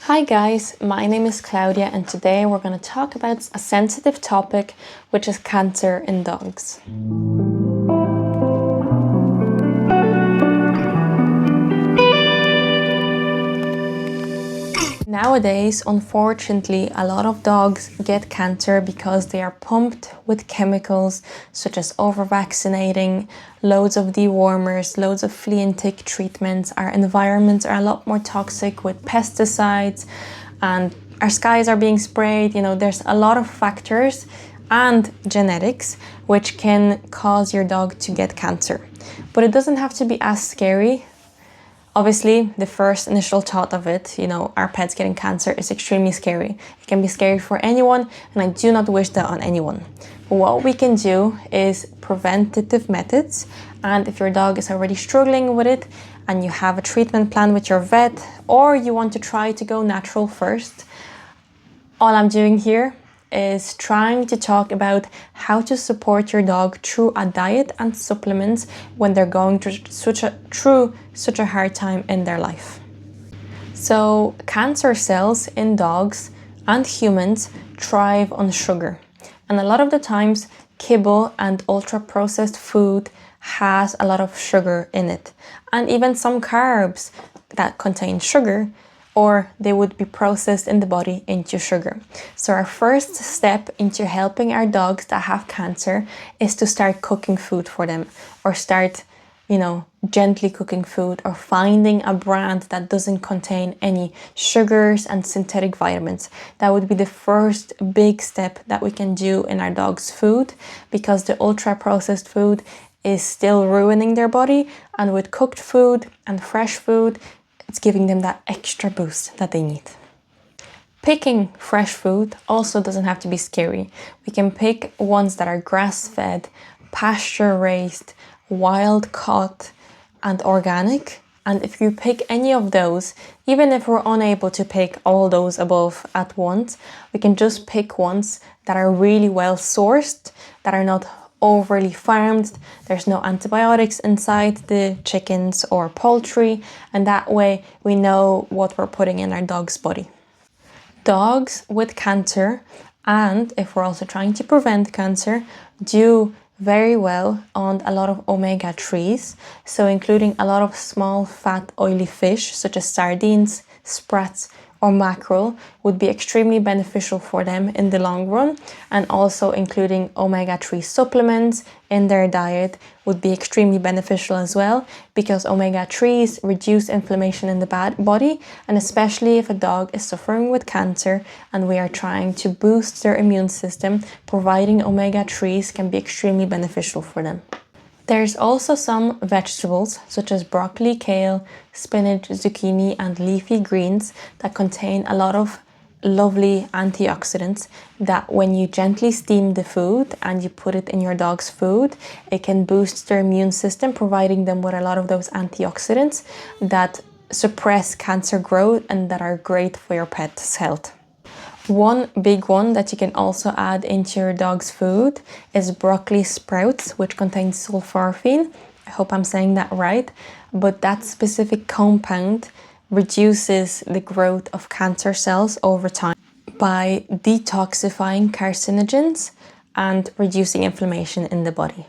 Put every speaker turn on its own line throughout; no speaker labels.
Hi guys, my name is Claudia and today we're going to talk about a sensitive topic, which is cancer in dogs. Nowadays, unfortunately, a lot of dogs get cancer because they are pumped with chemicals such as over-vaccinating, loads of dewormers, loads of flea and tick treatments. Our environments are a lot more toxic with pesticides and our skies are being sprayed. There's a lot of factors and genetics which can cause your dog to get cancer. But it doesn't have to be as scary. Obviously, the first initial thought of it, our pets getting cancer is extremely scary. It can be scary for anyone, and I do not wish that on anyone. But what we can do is preventative methods, and if your dog is already struggling with it, and you have a treatment plan with your vet, or you want to try to go natural first, all I'm doing here is trying to talk about how to support your dog through a diet and supplements when they're going through such a hard time in their life. So cancer cells in dogs and humans thrive on sugar, and a lot of the times kibble and ultra processed food has a lot of sugar in it, and even some carbs that contain sugar, or they would be processed in the body into sugar. So our first step into helping our dogs that have cancer is to start cooking food for them, or start, gently cooking food, or finding a brand that doesn't contain any sugars and synthetic vitamins. That would be the first big step that we can do in our dog's food, because the ultra processed food is still ruining their body, and with cooked food and fresh food, it's giving them that extra boost that they need. Picking fresh food also doesn't have to be scary. We can pick ones that are grass-fed, pasture-raised, wild-caught, and organic. And if you pick any of those, even if we're unable to pick all those above at once, we can just pick ones that are really well sourced, that are not overly farmed, there's no antibiotics inside the chickens or poultry, and that way we know what we're putting in our dog's body. Dogs with cancer, and if we're also trying to prevent cancer, do very well on a lot of omega-3s, so including a lot of small fat oily fish such as sardines, sprats, or mackerel would be extremely beneficial for them in the long run, and also including omega-3 supplements in their diet would be extremely beneficial as well, because omega-3s reduce inflammation in the body, and especially if a dog is suffering with cancer and we are trying to boost their immune system, providing omega-3s can be extremely beneficial for them. There's also some vegetables such as broccoli, kale, spinach, zucchini, and leafy greens that contain a lot of lovely antioxidants that when you gently steam the food and you put it in your dog's food, it can boost their immune system, providing them with a lot of those antioxidants that suppress cancer growth and that are great for your pet's health. One big one that you can also add into your dog's food is broccoli sprouts, which contains sulforaphane. I hope I'm saying that right, but that specific compound reduces the growth of cancer cells over time by detoxifying carcinogens and reducing inflammation in the body.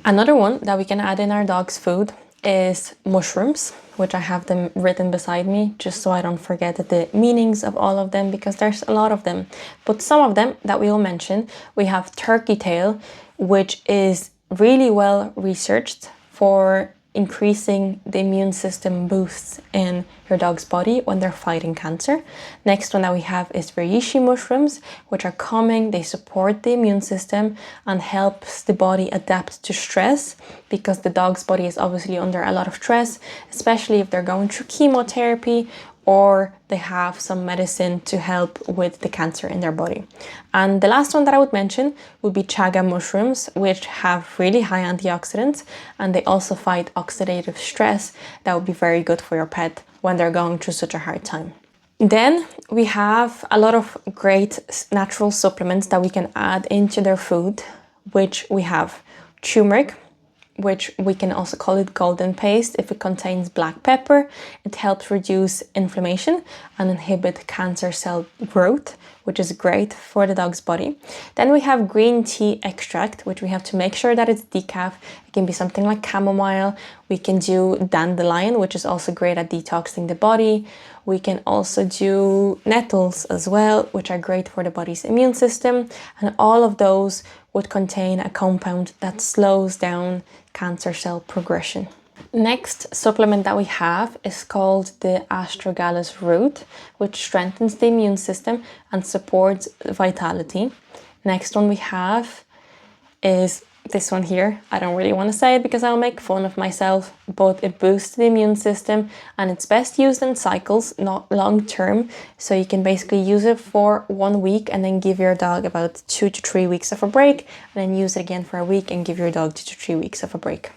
Another one that we can add in our dog's food is mushrooms, which I have them written beside me just so I don't forget the meanings of all of them, because there's a lot of them. But some of them that we will mention, we have turkey tail, which is really well researched for increasing the immune system boosts in your dog's body when they're fighting cancer. Next one that we have is reishi mushrooms, which are calming. They support the immune system and helps the body adapt to stress, because the dog's body is obviously under a lot of stress, especially if they're going through chemotherapy or they have some medicine to help with the cancer in their body. And the last one that I would mention would be chaga mushrooms, which have really high antioxidants, and they also fight oxidative stress. That would be very good for your pet when they're going through such a hard time. Then we have a lot of great natural supplements that we can add into their food, which we have turmeric, which we can also call it golden paste if it contains black pepper. It helps reduce inflammation and inhibit cancer cell growth, which is great for the dog's body. Then we have green tea extract, which we have to make sure that it's decaf. It can be something like chamomile. We can do dandelion, which is also great at detoxing the body. We can also do nettles as well, which are great for the body's immune system. And all of those would contain a compound that slows down cancer cell progression. Next supplement that we have is called the astragalus root, which strengthens the immune system and supports vitality. Next one we have is this one here. I don't really want to say it because I'll make fun of myself, but it boosts the immune system and it's best used in cycles, not long term. So you can basically use it for 1 week and then give your dog about 2 to 3 weeks of a break, and then use it again for a week and give your dog 2 to 3 weeks of a break.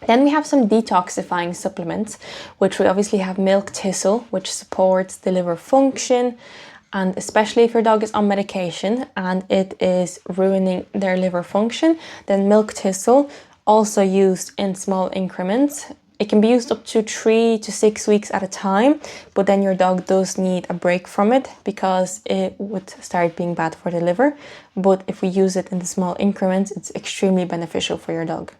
Then we have some detoxifying supplements, which we obviously have milk thistle, which supports the liver function. And especially if your dog is on medication and it is ruining their liver function, then milk thistle, also used in small increments. It can be used up to 3 to 6 weeks at a time, but then your dog does need a break from it because it would start being bad for the liver. But if we use it in the small increments, it's extremely beneficial for your dog.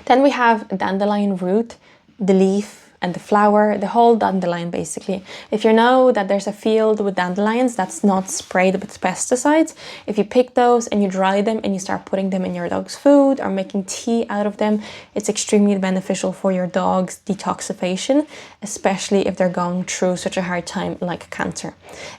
Then we have dandelion root, the leaf, and the flower, the whole dandelion basically. If you know that there's a field with dandelions that's not sprayed with pesticides, if you pick those and you dry them and you start putting them in your dog's food or making tea out of them, it's extremely beneficial for your dog's detoxification, especially if they're going through such a hard time like cancer.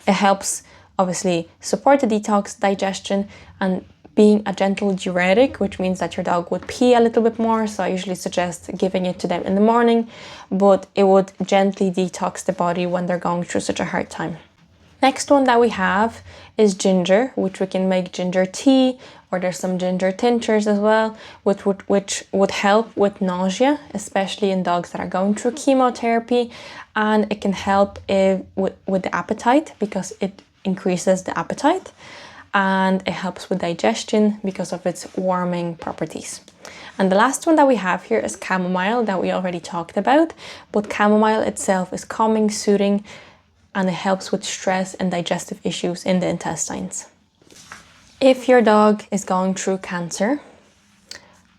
It helps obviously support the detox, digestion, and being a gentle diuretic, which means that your dog would pee a little bit more. So I usually suggest giving it to them in the morning, but it would gently detox the body when they're going through such a hard time. Next one that we have is ginger, which we can make ginger tea, or there's some ginger tinctures as well, which would help with nausea, especially in dogs that are going through chemotherapy. And it can help with the appetite because it increases the appetite. And it helps with digestion because of its warming properties. And the last one that we have here is chamomile, that we already talked about, but chamomile itself is calming, soothing, and it helps with stress and digestive issues in the intestines. If your dog is going through cancer,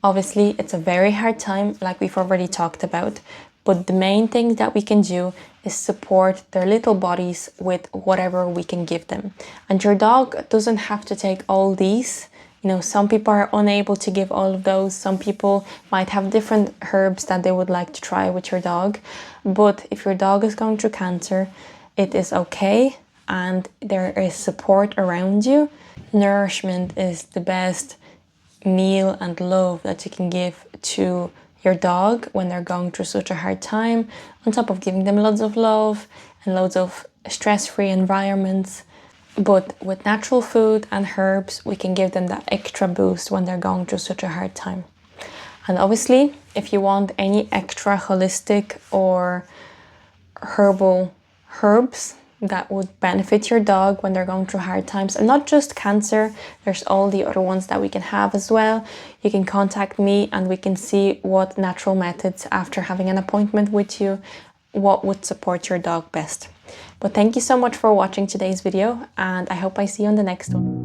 obviously it's a very hard time, like we've already talked about, but the main thing that we can do is support their little bodies with whatever we can give them. And your dog doesn't have to take all these. You know, some people are unable to give all of those. Some people might have different herbs that they would like to try with your dog. But if your dog is going through cancer, it is okay and there is support around you. Nourishment is the best meal and love that you can give to your dog when they're going through such a hard time, on top of giving them loads of love and loads of stress-free environments. But with natural food and herbs, we can give them that extra boost when they're going through such a hard time. And obviously, if you want any extra holistic or herbal herbs that would benefit your dog when they're going through hard times, and not just cancer, there's all the other ones that we can have as well, you can contact me and we can see what natural methods, after having an appointment with you, what would support your dog best. But thank you so much for watching today's video, and I hope I see you on the next one.